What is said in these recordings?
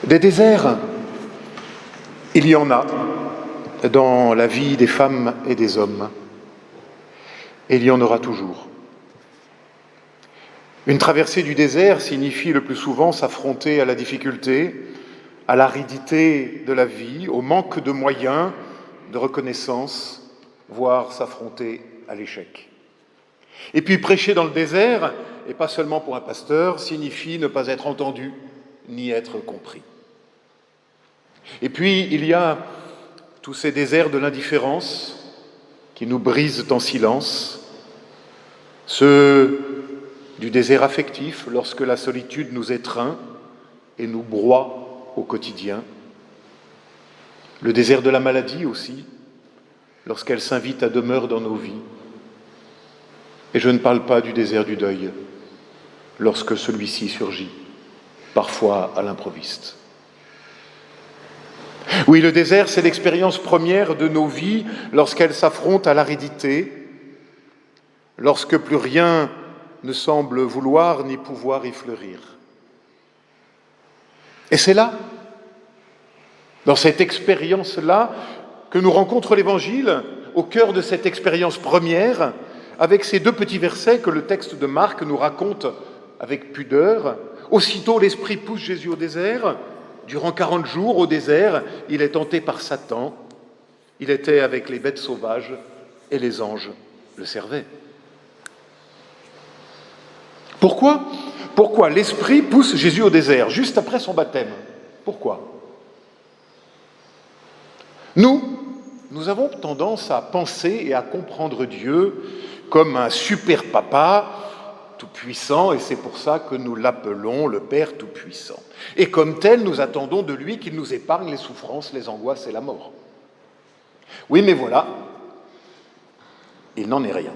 Des déserts, il y en a dans la vie des femmes et des hommes, et il y en aura toujours. Une traversée du désert signifie le plus souvent s'affronter à la difficulté, à l'aridité de la vie, au manque de moyens, de reconnaissance, voire s'affronter à l'échec. Et puis prêcher dans le désert, et pas seulement pour un pasteur, signifie ne pas être entendu ni être compris. Et puis il y a tous ces déserts de l'indifférence qui nous brisent en silence, ceux du désert affectif lorsque la solitude nous étreint et nous broie au quotidien, le désert de la maladie aussi, lorsqu'elle s'invite à demeure dans nos vies. Et je ne parle pas du désert du deuil, lorsque celui-ci surgit, parfois à l'improviste. Oui, le désert, c'est l'expérience première de nos vies lorsqu'elles s'affrontent à l'aridité, lorsque plus rien ne semble vouloir ni pouvoir y fleurir. Et c'est là, dans cette expérience-là, que nous rencontre l'Évangile, au cœur de cette expérience première, avec ces deux petits versets que le texte de Marc nous raconte avec pudeur. Aussitôt l'Esprit pousse Jésus au désert. Durant 40 jours au désert, il est tenté par Satan. Il était avec les bêtes sauvages et les anges le servaient. Pourquoi l'Esprit pousse Jésus au désert, juste après son baptême? Pourquoi? Nous avons tendance à penser et à comprendre Dieu comme un super papa tout-puissant, et c'est pour ça que nous l'appelons le Père tout-puissant. Et comme tel, nous attendons de lui qu'il nous épargne les souffrances, les angoisses et la mort. Oui, mais voilà, il n'en est rien.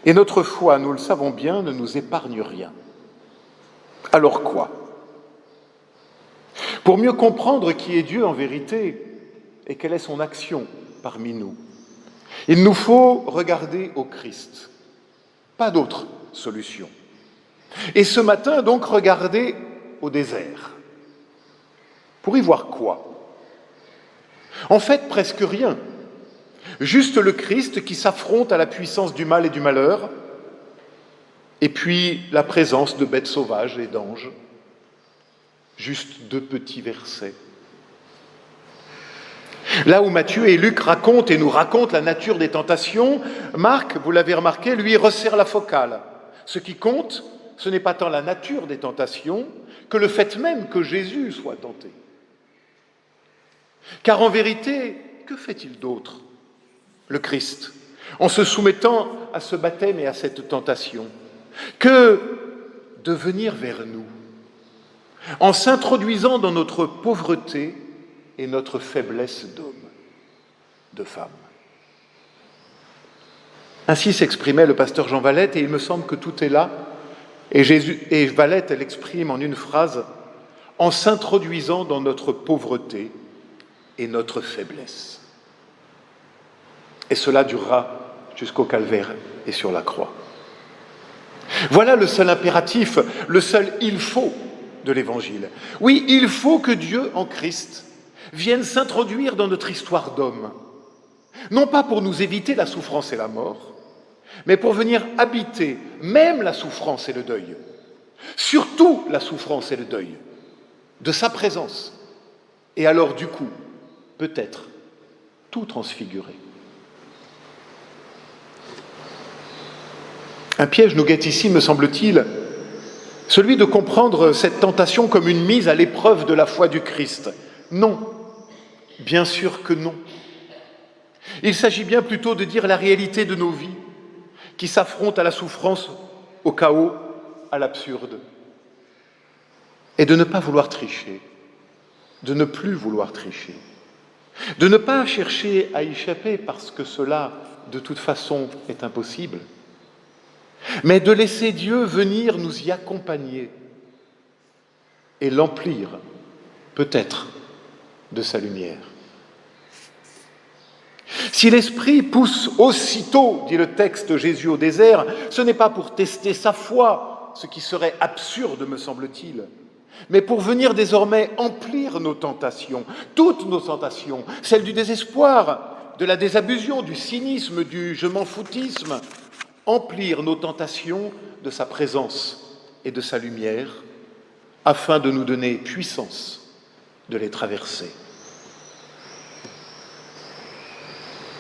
Et notre foi, nous le savons bien, ne nous épargne rien. Alors quoi? Pour mieux comprendre qui est Dieu en vérité et quelle est son action parmi nous, il nous faut regarder au Christ. Pas d'autre solution. Et ce matin, donc, regarder au désert. Pour y voir quoi? En fait, presque rien. Juste le Christ qui s'affronte à la puissance du mal et du malheur, et puis la présence de bêtes sauvages et d'anges. Juste 2 petits versets. Là où Matthieu et Luc racontent et nous racontent la nature des tentations, Marc, vous l'avez remarqué, lui resserre la focale. Ce qui compte, ce n'est pas tant la nature des tentations que le fait même que Jésus soit tenté. Car en vérité, que fait-il d'autre, le Christ, en se soumettant à ce baptême et à cette tentation, que de venir vers nous, en s'introduisant dans notre pauvreté et notre faiblesse d'homme, de femme. Ainsi s'exprimait le pasteur Jean Valette, et il me semble que tout est là. Et Valette l'exprime en une phrase, en s'introduisant dans notre pauvreté et notre faiblesse. Et cela durera jusqu'au calvaire et sur la croix. Voilà le seul impératif, le seul il faut de l'Évangile. Oui, il faut que Dieu en Christ vienne s'introduire dans notre histoire d'homme, non pas pour nous éviter la souffrance et la mort, mais pour venir habiter même la souffrance et le deuil, surtout la souffrance et le deuil, de sa présence, et alors du coup, peut-être, tout transfigurer. Un piège nous guette ici, me semble-t-il, celui de comprendre cette tentation comme une mise à l'épreuve de la foi du Christ. Non, bien sûr que non. Il s'agit bien plutôt de dire la réalité de nos vies, qui s'affrontent à la souffrance, au chaos, à l'absurde. Et de ne pas vouloir tricher, de ne plus vouloir tricher, de ne pas chercher à y échapper parce que cela, de toute façon, est impossible, mais de laisser Dieu venir nous y accompagner et l'emplir, peut-être, de sa lumière. Si l'Esprit pousse aussitôt, dit le texte, Jésus au désert, ce n'est pas pour tester sa foi, ce qui serait absurde, me semble-t-il, mais pour venir désormais emplir nos tentations, toutes nos tentations, celles du désespoir, de la désabusion, du cynisme, du je m'en foutisme, emplir nos tentations de sa présence et de sa lumière, afin de nous donner puissance de les traverser.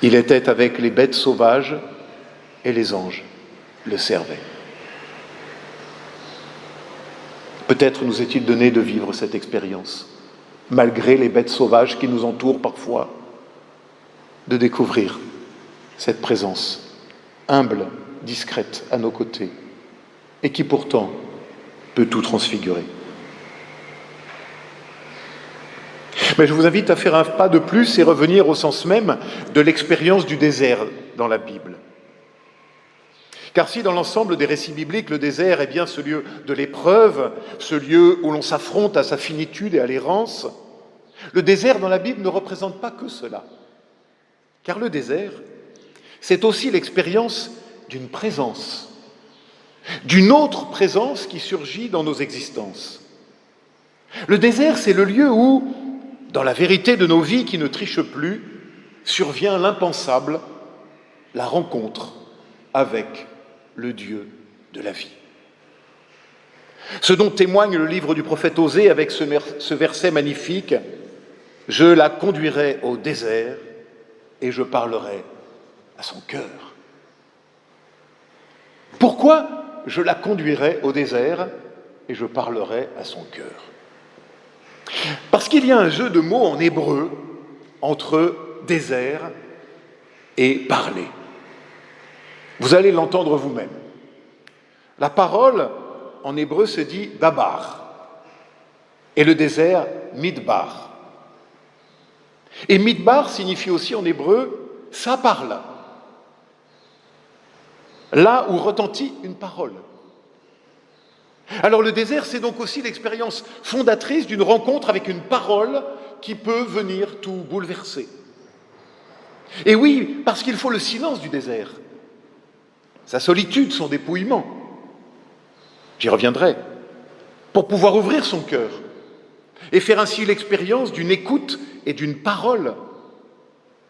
Il était avec les bêtes sauvages et les anges le servaient. Peut-être nous est-il donné de vivre cette expérience, malgré les bêtes sauvages qui nous entourent parfois, de découvrir cette présence humble, discrète à nos côtés, et qui pourtant peut tout transfigurer. Mais je vous invite à faire un pas de plus et revenir au sens même de l'expérience du désert dans la Bible. Car si dans l'ensemble des récits bibliques, le désert est bien ce lieu de l'épreuve, ce lieu où l'on s'affronte à sa finitude et à l'errance, le désert dans la Bible ne représente pas que cela. Car le désert, c'est aussi l'expérience d'une présence, d'une autre présence qui surgit dans nos existences. Le désert, c'est le lieu où, dans la vérité de nos vies qui ne trichent plus, survient l'impensable, la rencontre avec le Dieu de la vie. Ce dont témoigne le livre du prophète Osée avec ce verset magnifique, « Je la conduirai au désert et je parlerai à son cœur. » Pourquoi je la conduirai au désert et je parlerai à son cœur? Parce qu'il y a un jeu de mots en hébreu entre désert et parler. Vous allez l'entendre vous-même. La parole, en hébreu, se dit « dabar » et le désert « midbar ». Et « midbar » signifie aussi en hébreu « ça parle », là où retentit une parole. Alors le désert, c'est donc aussi l'expérience fondatrice d'une rencontre avec une parole qui peut venir tout bouleverser. Et oui, parce qu'il faut le silence du désert, sa solitude, son dépouillement. J'y reviendrai. Pour pouvoir ouvrir son cœur et faire ainsi l'expérience d'une écoute et d'une parole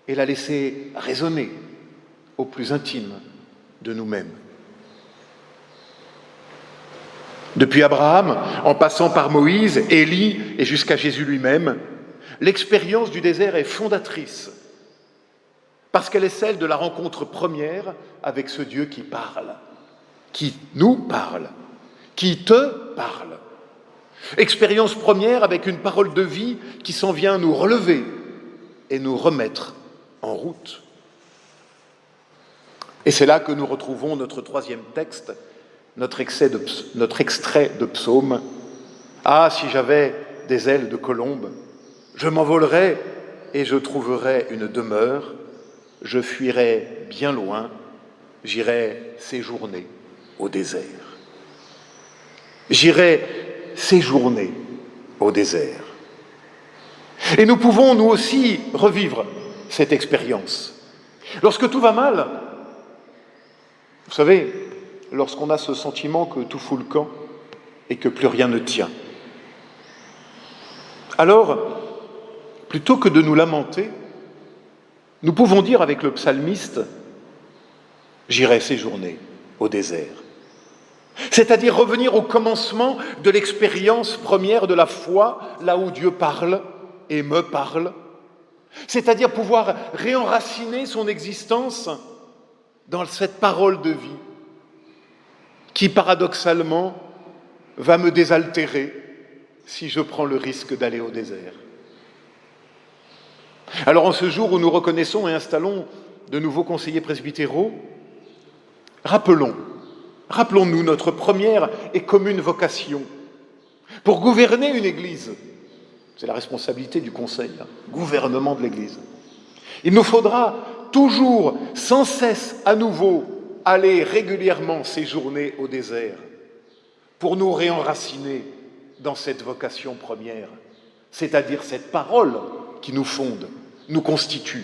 et la laisser résonner au plus intime de nous-mêmes. Depuis Abraham, en passant par Moïse, Élie et jusqu'à Jésus lui-même, l'expérience du désert est fondatrice parce qu'elle est celle de la rencontre première avec ce Dieu qui parle, qui nous parle, qui te parle. Expérience première avec une parole de vie qui s'en vient nous relever et nous remettre en route. Et c'est là que nous retrouvons notre troisième texte, notre extrait de psaume. « Ah, si j'avais des ailes de colombe, je m'envolerais et je trouverais une demeure, je fuirais bien loin, j'irais séjourner au désert. » J'irai séjourner au désert. Et nous pouvons, nous aussi, revivre cette expérience. Lorsque tout va mal, vous savez, lorsqu'on a ce sentiment que tout fout le camp et que plus rien ne tient, alors, plutôt que de nous lamenter, nous pouvons dire avec le psalmiste « J'irai séjourner au désert ». C'est-à-dire revenir au commencement de l'expérience première de la foi, là où Dieu parle et me parle. C'est-à-dire pouvoir réenraciner son existence dans cette parole de vie qui, paradoxalement, va me désaltérer si je prends le risque d'aller au désert. Alors, en ce jour où nous reconnaissons et installons de nouveaux conseillers presbytéraux, rappelons-nous notre première et commune vocation pour gouverner une Église. C'est la responsabilité du Conseil, gouvernement de l'Église. Il nous faudra toujours, sans cesse, à nouveau, aller régulièrement séjourner au désert pour nous réenraciner dans cette vocation première, c'est-à-dire cette parole qui nous fonde, nous constitue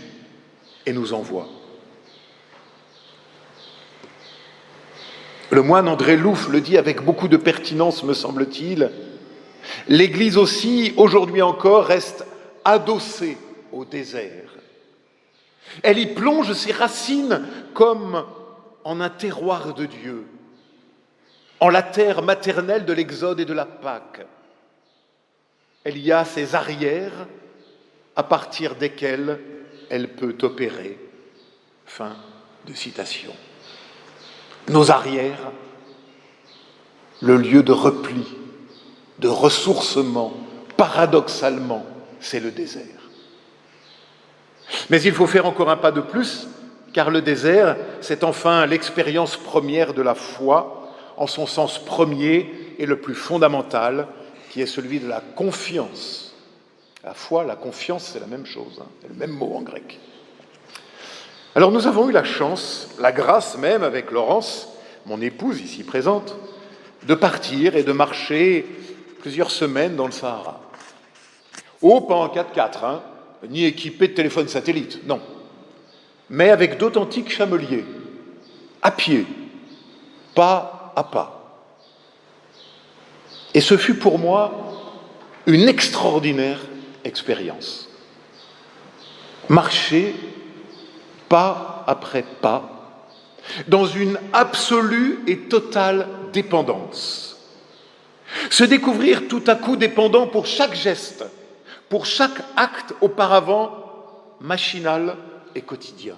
et nous envoie. Le moine André Louf le dit avec beaucoup de pertinence, me semble-t-il, L'Église aussi, aujourd'hui encore, reste adossée au désert. Elle y plonge ses racines comme en un terroir de Dieu, en la terre maternelle de l'Exode et de la Pâque. Elle y a ses arrières à partir desquelles elle peut opérer. Fin de citation. Nos arrières, le lieu de repli, de ressourcement, paradoxalement, c'est le désert. Mais il faut faire encore un pas de plus, car le désert, c'est enfin l'expérience première de la foi, en son sens premier et le plus fondamental, qui est celui de la confiance. La foi, la confiance, c'est la même chose, c'est le même mot en grec. Alors nous avons eu la chance, la grâce même avec Laurence, mon épouse ici présente, de partir et de marcher plusieurs semaines dans le Sahara. Oh, pas en 4x4, ni équipé de téléphone satellite, non. Mais avec d'authentiques chameliers, à pied, pas à pas. Et ce fut pour moi une extraordinaire expérience. Marcher pas après pas, dans une absolue et totale dépendance. Se découvrir tout à coup dépendant pour chaque geste, pour chaque acte auparavant machinal et quotidien.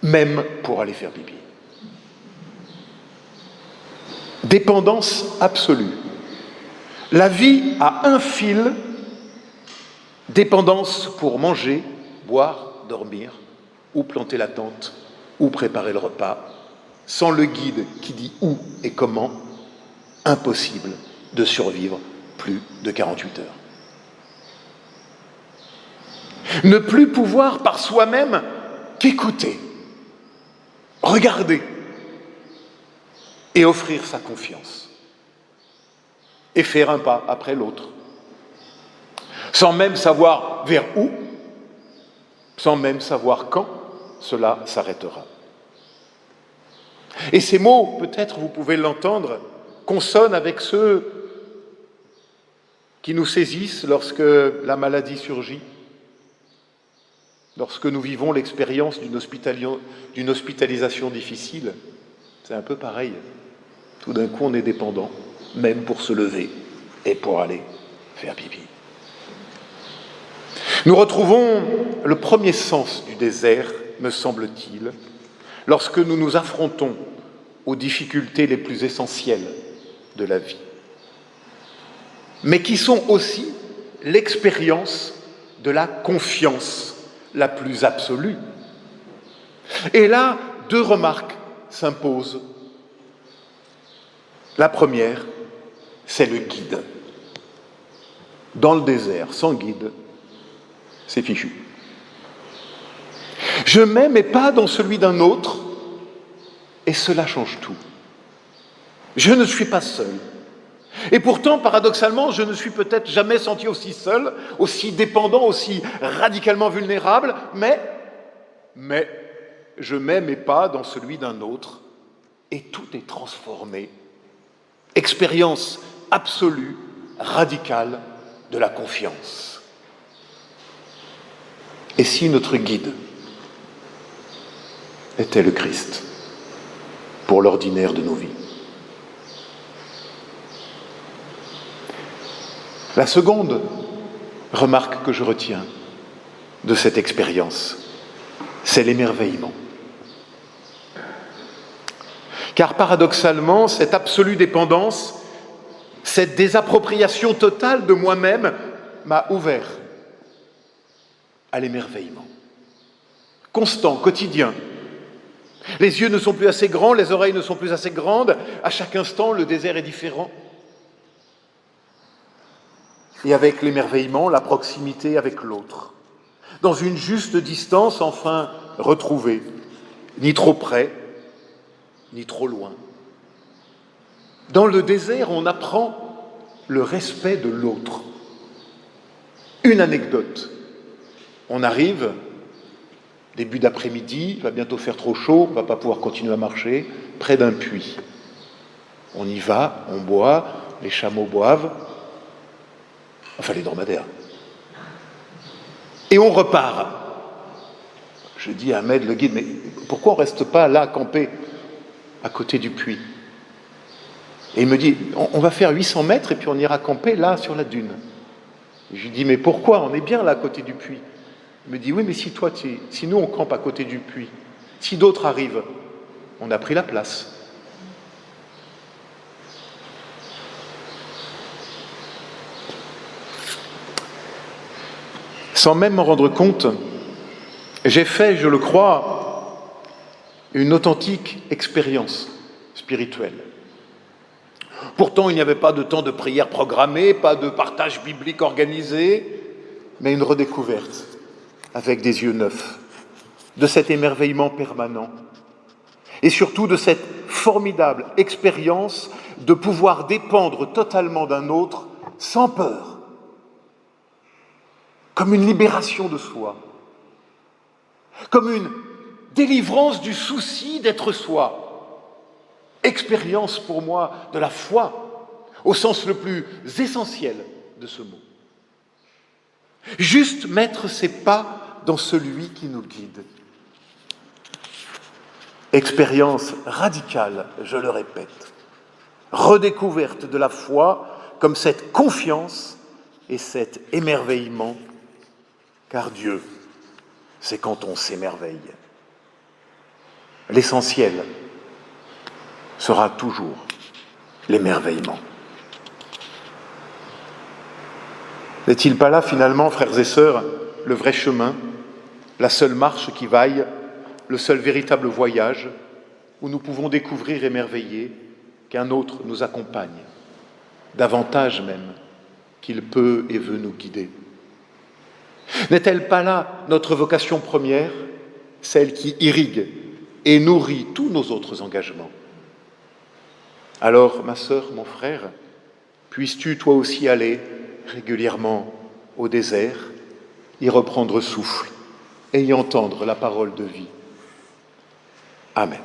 Même pour aller faire pipi. Dépendance absolue. La vie à un fil, dépendance pour manger, boire, dormir, ou planter la tente, ou préparer le repas. Sans le guide qui dit où et comment, impossible de survivre plus de 48 heures. Ne plus pouvoir par soi-même qu'écouter, regarder et offrir sa confiance. Et faire un pas après l'autre. Sans même savoir vers où, sans même savoir quand cela s'arrêtera. Et ces mots, peut-être vous pouvez l'entendre, consonnent avec ceux qui nous saisissent lorsque la maladie surgit, lorsque nous vivons l'expérience d'une hospitalisation difficile. C'est un peu pareil. Tout d'un coup, on est dépendant, même pour se lever et pour aller faire pipi. Nous retrouvons le premier sens du désert, me semble-t-il, lorsque nous nous affrontons aux difficultés les plus essentielles de la vie, mais qui sont aussi l'expérience de la confiance la plus absolue. Et là, deux remarques s'imposent. La première, c'est le guide. Dans le désert, sans guide, c'est fichu. Je mets mes pas dans celui d'un autre, et cela change tout. Je ne suis pas seul. Et pourtant, paradoxalement, je ne suis peut-être jamais senti aussi seul, aussi dépendant, aussi radicalement vulnérable, mais je mets mes pas dans celui d'un autre, et tout est transformé. Expérience absolue, radicale de la confiance. Et si notre guide était le Christ pour l'ordinaire de nos vies? La seconde remarque que je retiens de cette expérience, c'est l'émerveillement. Car paradoxalement, cette absolue dépendance, cette désappropriation totale de moi-même m'a ouvert à l'émerveillement. Constant, quotidien. Les yeux ne sont plus assez grands, les oreilles ne sont plus assez grandes. À chaque instant, le désert est différent. Et avec l'émerveillement, la proximité avec l'autre. Dans une juste distance, enfin retrouvée, ni trop près, ni trop loin. Dans le désert, on apprend le respect de l'autre. Une anecdote. On arrive, début d'après-midi, il va bientôt faire trop chaud, on ne va pas pouvoir continuer à marcher, près d'un puits. On y va, on boit, les chameaux boivent, enfin les dromadaires. Et on repart. Je dis à Ahmed, le guide, mais pourquoi on ne reste pas là, campé, à côté du puits? Et il me dit, on va faire 800 mètres et puis on ira camper là, sur la dune. Et je lui dis, mais pourquoi? On est bien là, à côté du puits. Il me dit, oui, mais si nous on campe à côté du puits, si d'autres arrivent, on a pris la place. Sans même m'en rendre compte, j'ai fait, je le crois, une authentique expérience spirituelle. Pourtant, il n'y avait pas de temps de prière programmé, pas de partage biblique organisé, mais une redécouverte avec des yeux neufs de cet émerveillement permanent et surtout de cette formidable expérience de pouvoir dépendre totalement d'un autre sans peur, comme une libération de soi, comme une délivrance du souci d'être soi. Expérience pour moi de la foi, au sens le plus essentiel de ce mot. Juste mettre ses pas dans celui qui nous guide. Expérience radicale, je le répète. Redécouverte de la foi comme cette confiance et cet émerveillement, car Dieu, c'est quand on s'émerveille. L'essentiel sera toujours l'émerveillement. N'est-il pas là, finalement, frères et sœurs, le vrai chemin, la seule marche qui vaille, le seul véritable voyage où nous pouvons découvrir émerveillés qu'un autre nous accompagne, davantage même qu'il peut et veut nous guider? N'est-elle pas là notre vocation première, celle qui irrigue et nourrit tous nos autres engagements? Alors, ma sœur, mon frère, puisses-tu toi aussi aller régulièrement au désert, y reprendre souffle et y entendre la parole de vie. Amen.